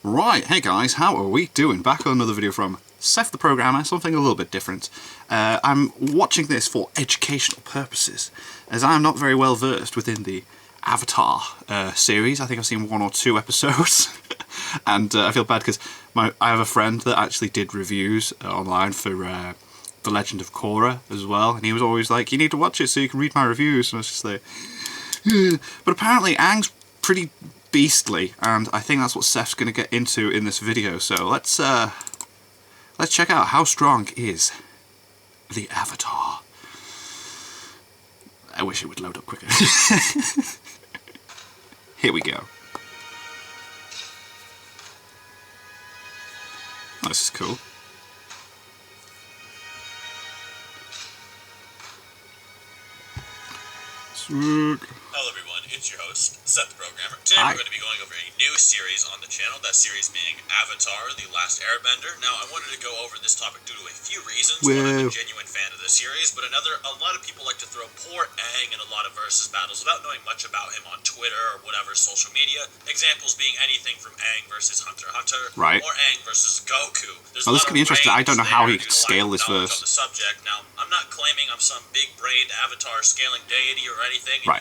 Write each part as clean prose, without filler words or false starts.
Right, hey guys, how are we doing? Back on another video from Seth the Programmer, something a little bit different. I'm watching this for educational purposes, as I'm not very well versed within the Avatar series. I think I've seen 1 or 2 episodes, and I feel bad because I have a friend that actually did reviews online for The Legend of Korra as well, and he was always like, you need to watch it so you can read my reviews, and I was just like, but apparently Aang's pretty beastly, and I think that's what Seth's going to get into in this video. So let's check out how strong is the Avatar. I wish it would load up quicker. Here we go. Oh, this is cool. Sick. Hello everyone, it's your host, Seth the Programmer. Today we're going to be going over a new series on the channel, that series being Avatar, The Last Airbender. Now, I wanted to go over this topic due to a few reasons. One, I'm a genuine fan of the series, but another, a lot of people like to throw poor Aang in a lot of versus battles without knowing much about him on Twitter or whatever social media. Examples being anything from Aang versus Hunter x Hunter, or Aang versus Goku. There's this could be interesting. I don't know how he could scale this verse. On the subject. Now, I'm not claiming I'm some big-brained Avatar scaling deity or anything, right.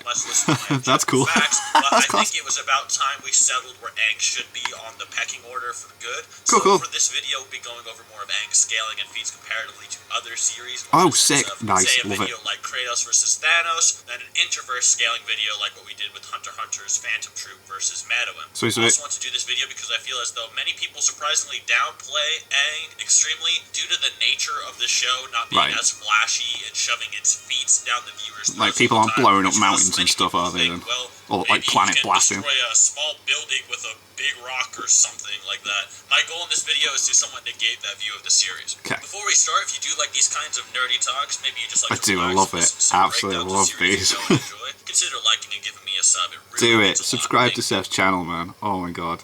That's cool. Facts, but I think it was about time we settled where Aang should be on the pecking order for good. Cool. For this video, we'll be going over more of Aang's scaling and feats comparatively to other series. Oh, sick. Nice. Say a Love video like Kratos versus Thanos, then an introverse scaling video like what we did with Hunter x Hunter's Phantom Troop versus Medoim. I also want to do this video because I feel as though many people surprisingly downplay Aang extremely due to the nature of the show not being as flashy and shoving its feats down the viewer's throats. Like, people aren't blowing up mountains and stuff, are they? Well, or like planet blasting. Destroy a small building with a big rock or something like that. My goal in this video is to somewhat negate that view of the series. Okay. Before we start, if you do like these kinds of nerdy talks, maybe you just like I love it. Absolutely love these. Consider liking and giving me a sub. It really do it. Subscribe to Seth's channel, man. Oh my god.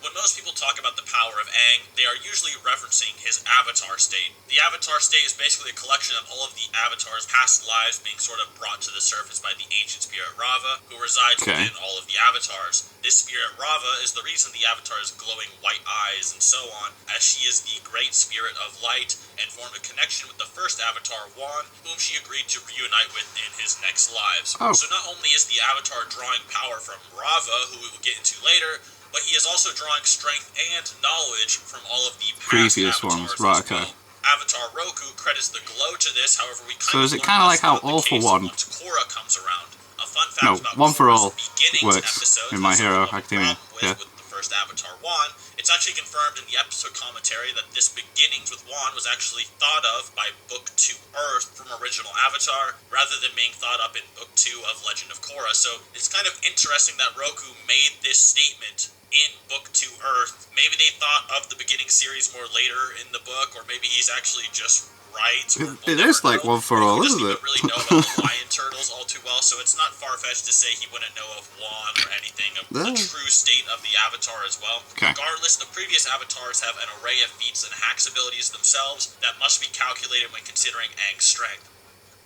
When most people talk about the power of Aang, they are usually referencing his avatar state. The avatar state is basically a collection of all of the avatar's past lives being sort of brought to the surface by the ancient spirit Rava, who resides within all of the avatars. This spirit Rava is the reason the avatar's glowing white eyes and so on, as she is the great spirit of light and formed a connection with the first avatar, Wan, whom she agreed to reunite with in his next lives. So not only is the avatar drawing power from Rava, who we will get into later, but he is also drawing strength and knowledge from all of the previous ones. Right, okay. Avatar Roku credits the glow to this, however we kind of is it kind of like how All for One... Korra comes around. A fun fact about One for All works in My Hero Academia. With the first Avatar, Wan, it's actually confirmed in the episode commentary that this beginnings with Wan was actually thought of by Book 2 Earth from original Avatar, rather than being thought up in Book 2 of Legend of Korra. So it's kind of interesting that Roku made this statement in Book 2 Earth. Maybe they thought of the beginning series more later in the book, or maybe he's actually just right. It is like One for All, isn't it? Really know about the lion turtles all too well, so it's not far-fetched to say he wouldn't know of Wan or anything of the true state of the Avatar as well. Regardless, the previous Avatars have an array of feats and hacks abilities themselves that must be calculated when considering Aang's strength.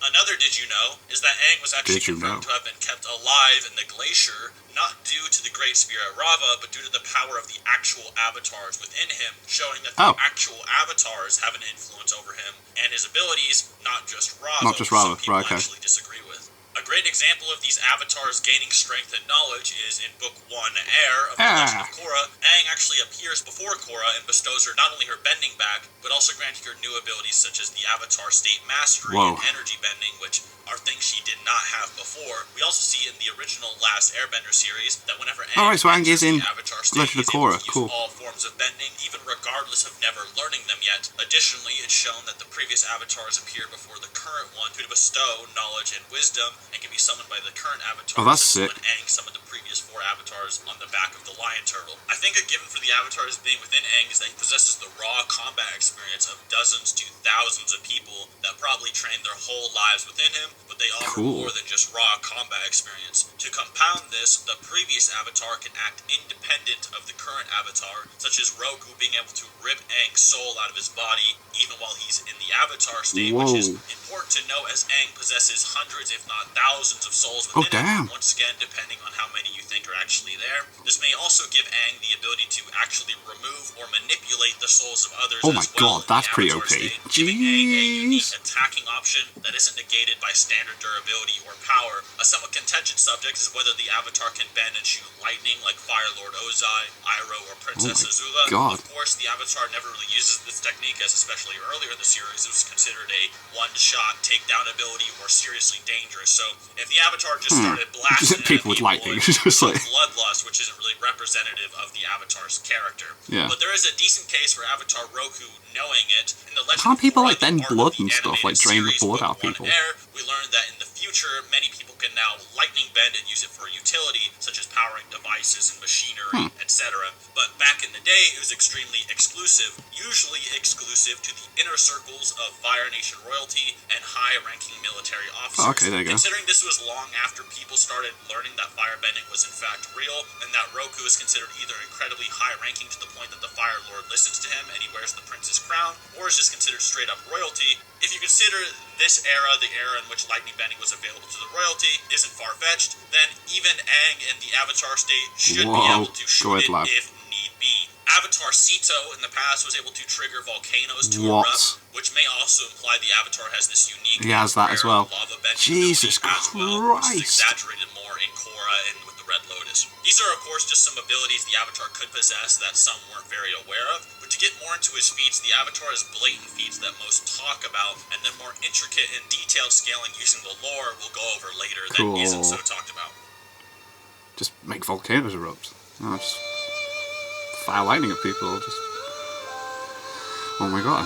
Another did you know is that Aang was actually confirmed to have been kept alive in the glacier, not due to the great spirit Rava, but due to the power of the actual avatars within him, showing that the actual avatars have an influence over him and his abilities, not just Rava, which some people actually disagree with. A great example of these avatars gaining strength and knowledge is in Book 1, Air of The Legend of Korra. Aang actually appears before Korra and bestows her not only her bending back, but also granting her new abilities such as the Avatar State Mastery and Energy Bending, which are things she did not have before. We also see in the original Last Airbender series that whenever Aang is in Avatar State, Legend of Korra. Use all forms of bending, even regardless of never learning them yet. Additionally, it's shown that the previous avatars appear before the current one to bestow knowledge and wisdom, and can be summoned by the current avatar. That's sick. When Aang summoned the previous 4 avatars on the back of the lion turtle. I think a given for the avatars being within Aang is that he possesses the raw combat experience of dozens to thousands of people that probably trained their whole lives within him, but they offer more than just raw combat experience. To compound this, the previous avatar can act independent of the current avatar, such as Roku being able to rip Aang's soul out of his body even while he's in the avatar state, which is important to note as Aang possesses hundreds, if not thousands, of souls within him, once again, depending on how many you think are actually there. This may also give Aang the ability to actually remove or manipulate the souls of others as well. Oh my god, that's pretty OP. Giving Aang a unique attacking option that isn't negated by standard durability or power. A somewhat contentious subject is whether the avatar can bend and shoot lightning like Fire Lord Ozai, Iroh, or Princess Azula. Of course, the avatar never really uses this technique, as especially earlier in the series, it was considered a one-shot takedown ability or seriously dangerous. So if the avatar just started blasting people with lightning, just like bloodlust, which isn't really representative of the avatar's character. But there is a decent case for Avatar Roku knowing it. In the Legend Can't people Korra, like bend blood and stuff, like drain the blood out of people? We learned that in the future, many people can now lightning bend and use it for utility, such as powering devices and machinery, etc. But back in the day, it was extremely exclusive, usually exclusive to the inner circles of Fire Nation royalty and high-ranking military officers. Okay, there you go. Considering this was long after people started learning that firebending was in fact real, and that Roku is considered either incredibly high-ranking to the point that the Fire Lord listens to him and he wears the prince's crown, or is just considered straight-up royalty. If you consider this era, the era in which lightning bending was available to the royalty, isn't far-fetched, then even Aang in the Avatar state should be able to shoot it if need be. Avatar Sito in the past was able to trigger volcanoes to erupt, which may also imply the Avatar has this unique that as well. Lava bending Jesus Christ. Which is exaggerated more in Korra and with the Red Lotus. These are, of course, just some abilities the Avatar could possess that some weren't very aware of. But to get more into his feats, the Avatar has blatant feats that most talk about, and then more intricate and detailed scaling using the lore we'll go over later that isn't so talked about. Just make volcanoes erupt. Just fire lightning at people. Oh my god.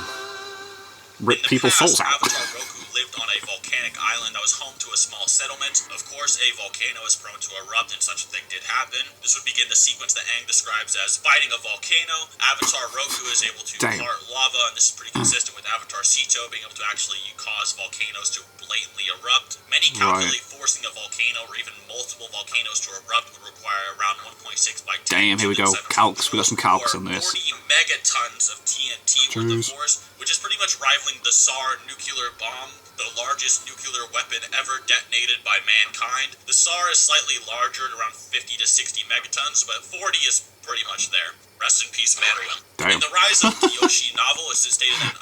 Rip people's souls out. Avatar Roku lived on a volcanic island that was home to a small settlement. Of course, a volcano is prone to erupt, and such a thing did happen. This would begin the sequence that Aang describes as fighting a volcano. Avatar Roku is able to part lava, and this is pretty consistent with Avatar Sito being able to actually cause volcanoes to blatantly erupt. Many calculate forcing a volcano or even multiple volcanoes to erupt would require around 1.6 by 10. Damn, here we go. Calcs. We got some calcs on this. 40 megatons of TNT worth of force, which is pretty much rivaling the SAR nuclear bomb, the largest nuclear weapon ever detonated by mankind. The SAR is slightly larger at around 50 to 60 megatons, but 40 is pretty much there. Rest in peace, Mandarin. In the Rise of Kyoshi novel, it's stated that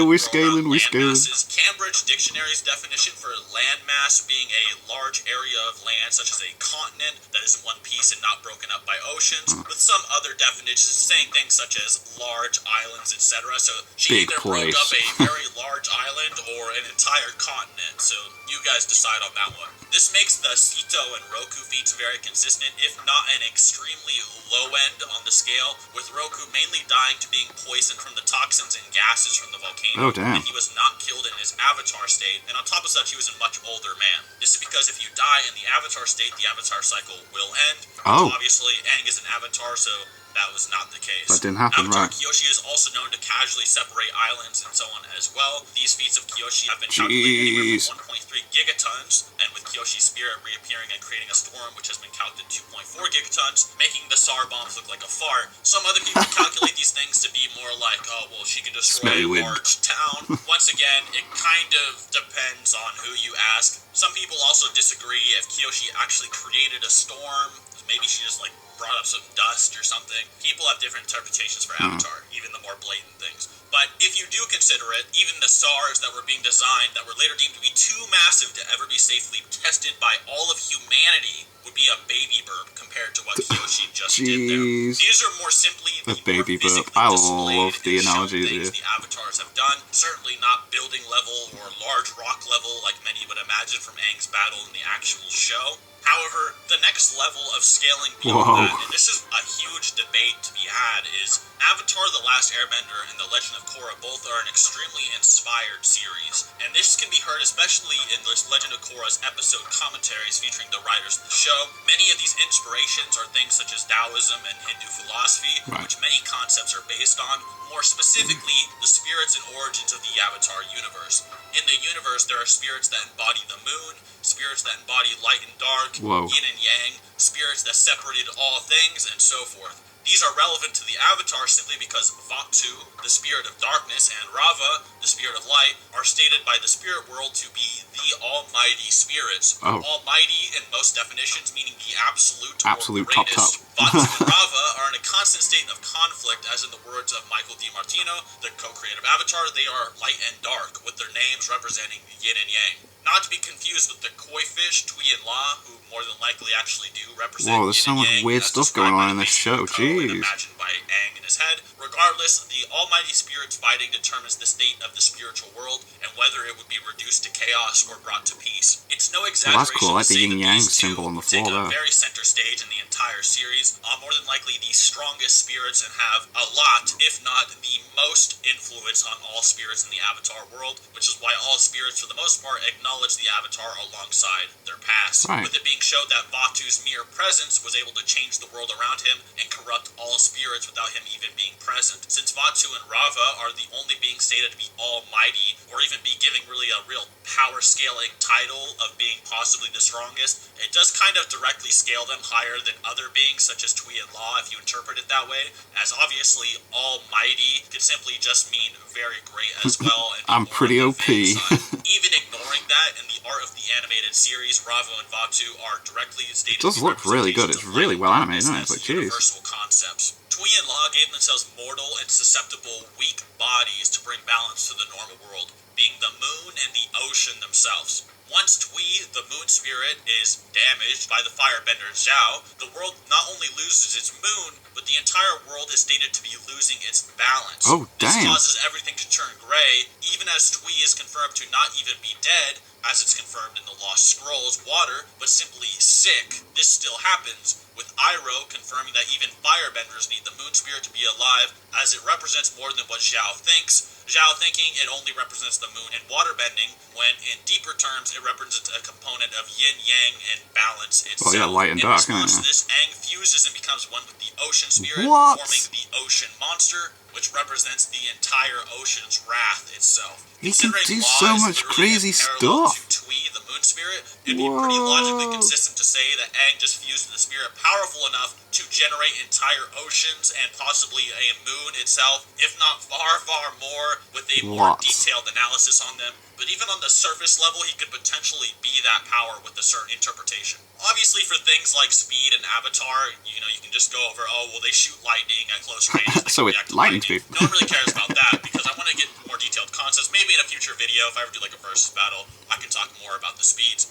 we're scaling. Cambridge Dictionary's definition for landmass being a large area of land, such as a continent that is in one piece and not broken up by oceans, with some other definitions saying things such as large islands, etc. So she either broke up a very large island or an entire continent, so you guys decide on that one. This makes the Sito and Roku feats very consistent, if not an extremely low end on the scale, with Roku mainly dying to being poisoned from the toxins and gases from the volcano, and he was not killed in his avatar state, and on top of such, he was a much older man. This is because if you die in the avatar state, the avatar cycle will end. Obviously, Aang is an avatar, so that was not the case. That didn't happen, Avatar Kyoshi is also known to casually separate islands and so on as well. These feats of Kyoshi have been calculated anywhere from 1.3 gigatons, and with Kyoshi's spirit reappearing and creating a storm, which has been calculated 2.4 gigatons, making the SAR bombs look like a fart. Some other people calculate these things to be more like, oh, well, she can destroy a large town. Once again, it kind of depends on who you ask. Some people also disagree if Kyoshi actually created a storm. Maybe she just, brought up some dust or something. People have different interpretations for Avatar, even the more blatant things. But if you do consider it, even the SARs that were being designed that were later deemed to be too massive to ever be safely tested by all of humanity would be a baby burp compared to what Kyoshi just did there. These are more simply the baby more burp. I love the analogy things the avatars have done. Certainly not building level or large rock level like many would imagine from Aang's battle in the actual show. However, the next level of scaling beyond that, and this is a huge debate to be had, is Avatar The Last Airbender and The Legend of Korra both are an extremely inspired series. And this can be heard especially in the Legend of Korra's episode commentaries featuring the writers of the show. Many of these inspirations are things such as Taoism and Hindu philosophy, which many concepts are based on. More specifically, the spirits and origins of the Avatar universe. In the universe, there are spirits that embody the moon, spirits that embody light and dark, yin and yang, spirits that separated all things, and so forth. These are relevant to the Avatar simply because Vatu, the spirit of darkness, and Rava, the spirit of light, are stated by the spirit world to be the almighty spirits. Oh. Almighty in most definitions meaning the absolute Absolute or top greatest. top. Vatu and Rava are in a constant state of conflict, as in the words of Michael DiMartino, the co-creator of Avatar, they are light and dark, with their names representing yin and yang. Not to be confused with the koi fish, Tui and La, who more than likely actually do represent Whoa, there's so yin and much yang, weird stuff going on in this show, jeez. imagined by Aang in his head. Regardless, the almighty spirits fighting determines the state of the spiritual world and whether it would be reduced to chaos or brought to peace. It's no exaggeration that's cool. I like to the say that yin-yang these two symbol on the take floor a there. very center stage in the entire series, are more than likely the strongest spirits and have a lot, if not the most, influence on all spirits in the Avatar world, which is why all spirits, for the most part, acknowledge the Avatar alongside their past. Right. With it being shown that Vatu's mere presence was able to change the world around him and corrupt all spirits without him even being present. Since Vatu and Rava are the only beings stated to be almighty, or even be giving really a real power scaling title of being possibly the strongest, it does kind of directly scale them higher than other beings such as Tui and La if you interpret it that way, as obviously almighty could simply just mean very great as well. And I'm pretty OP. Even ignoring that, in the art of the animated series, Rava and Vatu are directly stated. It does look really good. It's really well animated, isn't it? It's like, jeez. Universal concepts. Tui and La gave themselves mortal and susceptible, weak bodies to bring balance to the normal world, being the moon and the ocean themselves. Once Tui, the moon spirit, is damaged by the firebender Zhao, the world not only loses its moon, but the entire world is stated to be losing its balance. Oh, This damn. causes everything to turn gray, even as Tui is confirmed to not even be dead, as it's confirmed in the Lost Scrolls, water, but simply sick. This still happens, with Iroh confirming that even firebenders need the moon spirit to be alive, as it represents more than what Zhao thinks. Zhao thinking it only represents the moon and waterbending, when in deeper terms it represents a component of yin-yang and balance itself. Well, yeah, light and dark, in response to isn't it? this, Aang fuses and becomes one with the ocean spirit, What? forming the ocean monster, which represents the entire ocean's wrath itself. He can Considering do Law so is much literally crazy in parallel stuff. to Tui, the moon spirit, it'd be pretty logically Whoa. consistent to say that Aang just fused the spirit powerful enough to generate entire oceans and possibly a moon itself, if not far, far more, with a more What? detailed analysis on them. But even on the surface level, he could potentially be that power with a certain interpretation. Obviously, for things like speed and Avatar, you can just go over, oh, well, they shoot lightning at close range. So it's lightning speed. No one really cares about that, because I want to get more detailed concepts. Maybe in a future video, if I ever do like a versus battle, I can talk more about the speeds.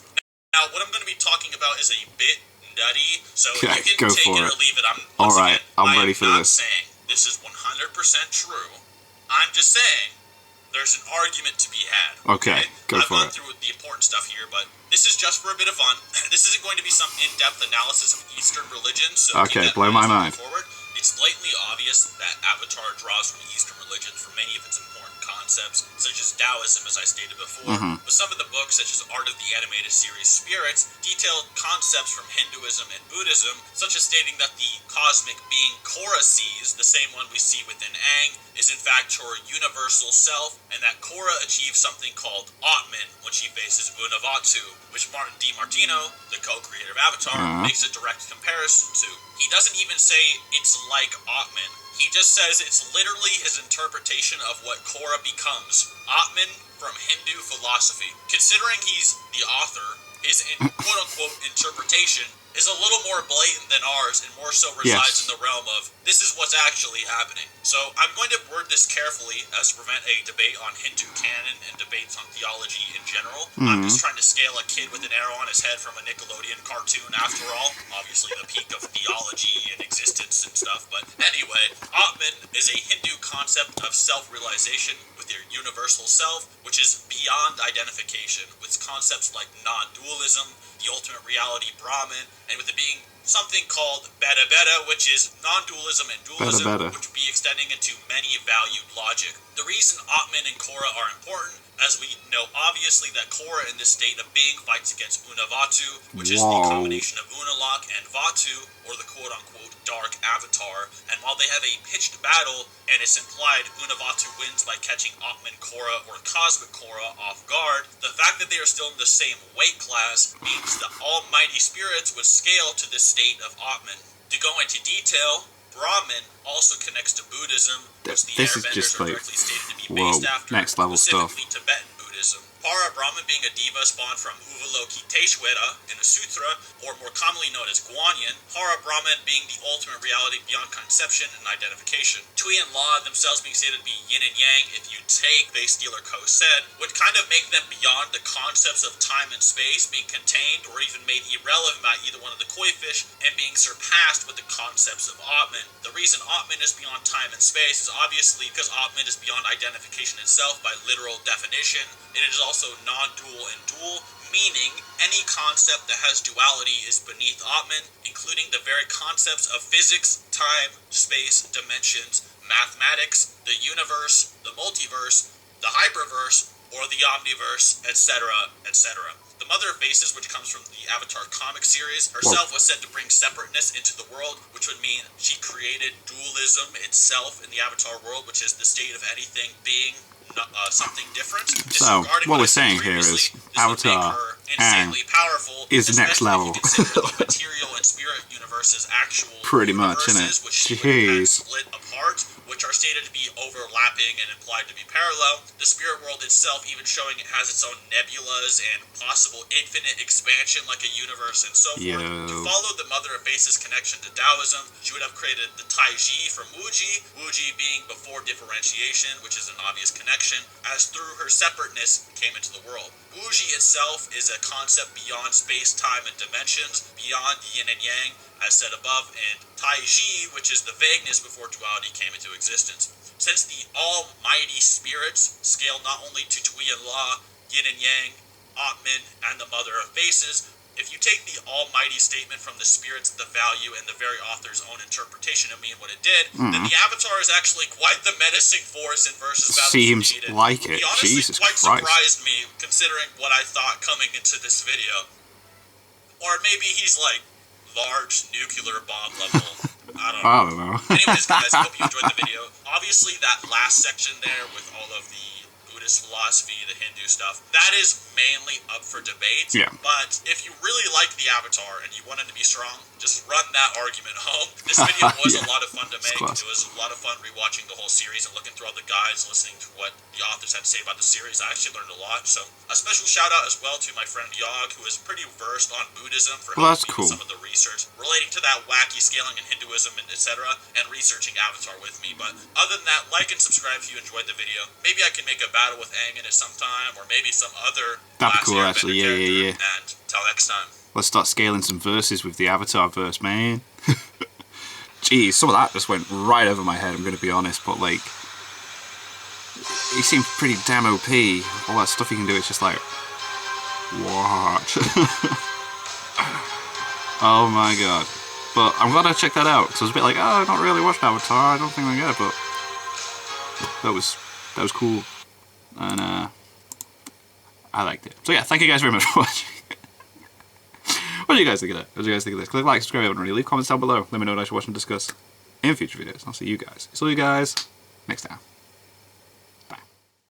Now, what I'm going to be talking about is a bit nutty, so Okay, you can go take for it or it. leave it. Alright, I'm ready for not this. saying this is 100% true. I'm just saying there's an argument to be had. Okay, go I've for gone it. through the important stuff here, but this is just for a bit of fun. This isn't going to be some in-depth analysis of Eastern religions, so Okay, keep that blow in my mind. forward. It's blatantly obvious that Avatar draws from Eastern religions for many of its important concepts, such as Taoism, as I stated before. But some of the books, such as Art of the Animated Series Spirits, detailed concepts from Hinduism and Buddhism, such as stating that the cosmic being Korra sees, the same one we see within Aang, is in fact her universal self, and that Korra achieves something called Atman when she faces Unavatu, which Martin DiMartino, the co-creator of Avatar, makes a direct comparison to. He doesn't even say it's like Atman. He just says it's literally his interpretation of what Korra becomes. Atman from Hindu philosophy. Considering he's the author, his quote-unquote interpretation is a little more blatant than ours and more so resides in the realm of this is what's actually happening. So I'm going to word this carefully as to prevent a debate on Hindu canon and debates on theology in general. I'm just trying to scale a kid with an arrow on his head from a Nickelodeon cartoon after all. Obviously the peak of theology and existence and stuff, but anyway, Atman is a Hindu concept of self-realization with your universal self, which is beyond identification, with concepts like non-dualism, the ultimate reality Brahman, and with it being something called Beta Beta, which is non-dualism and dualism, Beta. which would be extending into many valued logic. The reason Atman and Korra are important, as we know obviously that Korra in this state of being fights against Unavatu, which is the combination of Unalaq and Vatu, or the quote-unquote Dark Avatar, and while they have a pitched battle, and it's implied Unavatu wins by catching Atman Korra or Cosmic Korra off guard, the fact that they are still in the same weight class means the almighty spirits would scale to this state of Atman. To go into detail, Brahman also connects to Buddhism, which the This is Airbenders just are like, directly stated to be whoa, based after, next level stuff. specifically Tibetan Buddhism. Para Brahman being a deva spawned from Avalokiteshvara in a sutra, or more commonly known as Guanyin. Para Brahman being the ultimate reality beyond conception and identification. Tui and La themselves being stated to be yin and yang, if you take base dealer Ko said, would kind of make them beyond the concepts of time and space being contained or even made irrelevant by either one of the koi fish, and being surpassed with the concepts of Atman. The reason Atman is beyond time and space is obviously because Atman is beyond identification itself by literal definition. It is also non-dual and dual, meaning any concept that has duality is beneath Atman, including the very concepts of physics, time, space, dimensions, mathematics, the universe, the multiverse, the hyperverse, or the omniverse, etc., etc. The Mother of Faces, which comes from the Avatar comic series, herself was said to bring separateness into the world, which would mean she created dualism itself in the Avatar world, which is the state of anything being something different. So, what we're saying here is Avatar insanely powerful is next level. The material and spirit universes actual pretty much, isn't it? which she would split apart, which are stated to be overlapping and implied to be parallel. The spirit world itself even showing it has its own nebulas and possible infinite expansion like a universe and so forth. To follow the Mother of Faces connection to Taoism, she would have created the Taiji from Wuji, Wuji being before differentiation, which is an obvious connection, as through her separateness came into the world. Wuji itself is a concept beyond space, time, and dimensions, beyond yin and yang, as said above, and Taiji, which is the vagueness before duality came into existence. Since the almighty spirits scale not only to Tui and La, yin and yang, Atman, and the Mother of Faces, if you take the almighty statement from the spirits, the value, and the very author's own interpretation of mean what it did, then the Avatar is actually quite the menacing force in versus battles. Seems like it. He honestly Jesus quite Christ. surprised me, considering what I thought coming into this video. Or maybe he's like large nuclear bomb level. I don't know. Anyways, guys, I hope you enjoyed the video. Obviously, that last section there with all of the Buddhist philosophy, the Hindu stuff, that is mainly up for debate. Yeah. But if you really like the Avatar and you want it to be strong, just run that argument home. This video was a lot of fun to make. It was a lot of fun rewatching the whole series and looking through all the guides, listening to what the authors had to say about the series. I actually learned a lot. So a special shout out as well to my friend Yog, who is pretty versed on Buddhism, for helping me with some of the research relating to that wacky scaling in Hinduism and etc., and researching Avatar with me. But other than that, like and subscribe if you enjoyed the video. Maybe I can make a battle with Aang in it sometime, or maybe some other that'd be cool, actually. Yeah. And till next time. Let's start scaling some verses with the Avatar verse, man. Jeez, some of that just went right over my head, I'm going to be honest, but like, he seems pretty damn OP. All that stuff he can do, it's just like, what? Oh my god. But I'm glad I checked that out, because I was a bit like, oh, I've not really watched Avatar, I don't think I get it, but that was cool. And I liked it. So yeah, thank you guys very much for watching. What do you guys think of that? What do you guys think of this? Click like, subscribe, and leave comments down below. Let me know what I should watch and discuss in future videos. I'll see you guys next time.